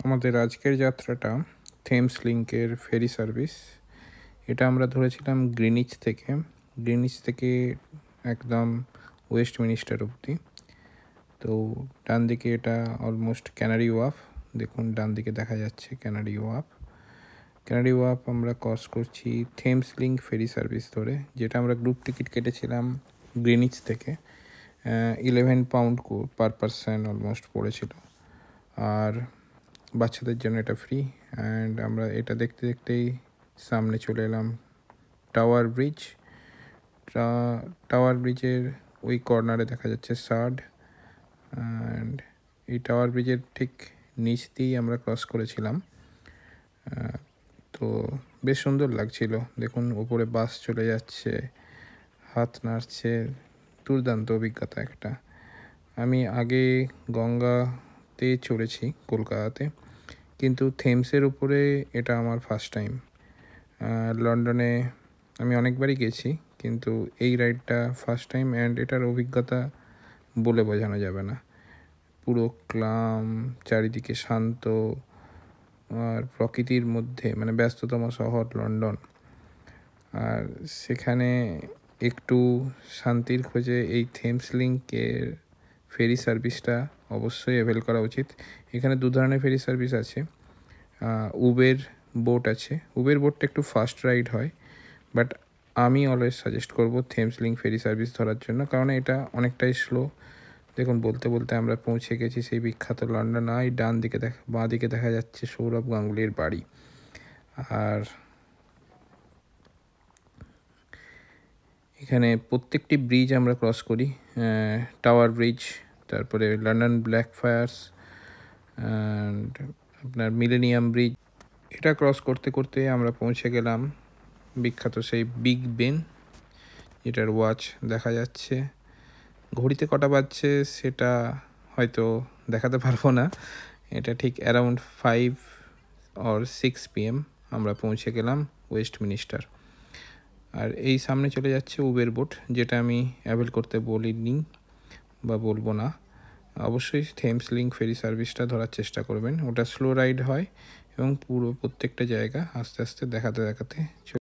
আমাদের আজকের যাত্রাটা থেমস লিংকের ফেরি সার্ভিস। এটা আমরা ধরেছিলাম গ্রিনিচ থেকে একদম ওয়েস্টমিনিস্টার অবধি। তো ডান দিকে এটা অলমোস্ট ক্যানারি ওয়ার্ফ, দেখুন ডান দিকে দেখা যাচ্ছে ক্যানারি ওয়ার্ফ আমরা ক্রস করছি থেমস লিংক ফেরি সার্ভিস ধরে, যেটা আমরা গ্রুপ টিকিট কেটেছিলাম গ্রিনিচ থেকে। 11 পাউন্ড পার পারসন অলমোস্ট পড়েছিল, আর বাচ্চাদের জন্য এটা ফ্রি। অ্যান্ড আমরা এটা দেখতে দেখতেই সামনে চলে এলাম টাওয়ার ব্রিজের ওই কর্নারে দেখা যাচ্ছে সার্ড। অ্যান্ড এই টাওয়ার ব্রিজের ঠিক নিচ দিয়েই আমরা ক্রস করেছিলাম। তো বেশ সুন্দর লাগছিল, দেখুন ওপরে বাস চলে যাচ্ছে, হাত নাড়ছে, দুর্দান্ত অভিজ্ঞতা একটা। আমি আগে গঙ্গাতে চড়েছি কলকাতাতে, কিন্তু থেমসের উপরে এটা আমার ফার্স্ট টাইম। লন্ডনে আমি অনেকবারই গেছি, কিন্তু এই রাইডটা ফার্স্ট টাইম। অ্যান্ড এটার অভিজ্ঞতা বলে বোঝানো যাবে না। পুরো ক্লাম, চারিদিকে শান্ত, আর প্রকৃতির মধ্যে, মানে ব্যস্ততম শহর লন্ডন, আর সেখানে একটু শান্তির খোঁজে এই থেমস লিংকের ফেরি সার্ভিসটা অবশ্যই অ্যাভেল করা উচিত। এখানে দু ধরনের ফেরি সার্ভিস আছে। উবের বোট আছে, উবের বোটটা একটু ফাস্ট রাইড হয়, বাট আমি অলওয়েজ সাজেস্ট করব থেমস লিংক ফেরি সার্ভিস ধরার জন্য, কারণ এটা অনেকটাই স্লো। দেখুন বলতে বলতে আমরা পৌঁছে গেছি সেই বিখ্যাত লন্ডন আই। বাঁ দিকে দেখা যাচ্ছে সৌরভ গাঙ্গুলির বাড়ি। আর এখানে প্রত্যেকটি ব্রিজ আমরা ক্রস করি, টাওয়ার ব্রিজ, তারপরে লন্ডন ব্ল্যাকফ্রায়ার্স, অ্যান্ড আপনার মিলেনিয়াম ব্রিজ। এটা ক্রস করতে করতে আমরা পৌঁছে গেলাম বিখ্যাত সেই বিগ বেন, যেটার ওয়াচ দেখা যাচ্ছে। ঘড়িতে কটা বাজছে সেটা হয়তো দেখাতে পারবো না। এটা ঠিক অ্যারাউন্ড 5 or 6 PM আমরা পৌঁছে গেলাম ওয়েস্টমিনিস্টার। আর এই সামনে চলে যাচ্ছে উবের বোট, যেটা আমি অ্যাভেল করতে বলিনি বা বলবো না। অবশ্যই থেমস লিংক ফেরি সার্ভিসটা ধরার চেষ্টা করবেন, ওটা স্লো রাইড হয় এবং প্রত্যেকটা জায়গা আস্তে আস্তে দেখাতে